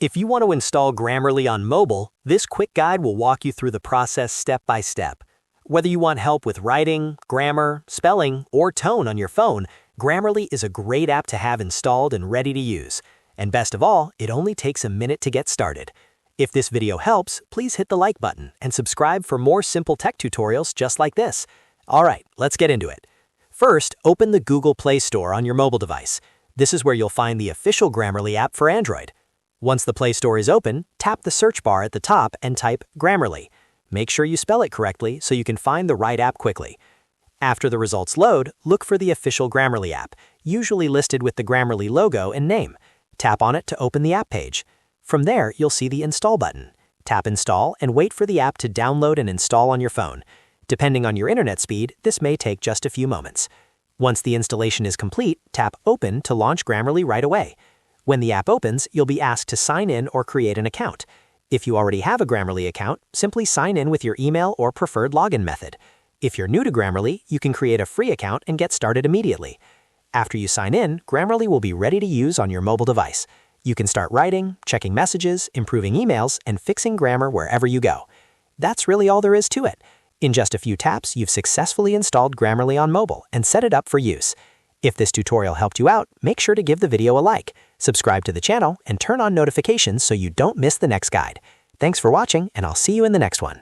If you want to install Grammarly on mobile, this quick guide will walk you through the process step by step. Whether you want help with writing, grammar, spelling, or tone on your phone, Grammarly is a great app to have installed and ready to use. And best of all, it only takes a minute to get started. If this video helps, please hit the like button and subscribe for more simple tech tutorials just like this. Alright, let's get into it. First, open the Google Play Store on your mobile device. This is where you'll find the official Grammarly app for Android. Once the Play Store is open, tap the search bar at the top and type Grammarly. Make sure you spell it correctly so you can find the right app quickly. After the results load, look for the official Grammarly app, usually listed with the Grammarly logo and name. Tap on it to open the app page. From there, you'll see the Install button. Tap Install and wait for the app to download and install on your phone. Depending on your internet speed, this may take just a few moments. Once the installation is complete, tap Open to launch Grammarly right away. When the app opens, you'll be asked to sign in or create an account. If you already have a Grammarly account, simply sign in with your email or preferred login method. If you're new to Grammarly, you can create a free account and get started immediately. After you sign in, Grammarly will be ready to use on your mobile device. You can start writing, checking messages, improving emails, and fixing grammar wherever you go. That's really all there is to it. In just a few taps, you've successfully installed Grammarly on mobile and set it up for use. If this tutorial helped you out, make sure to give the video a like, subscribe to the channel, and turn on notifications so you don't miss the next guide. Thanks for watching, and I'll see you in the next one.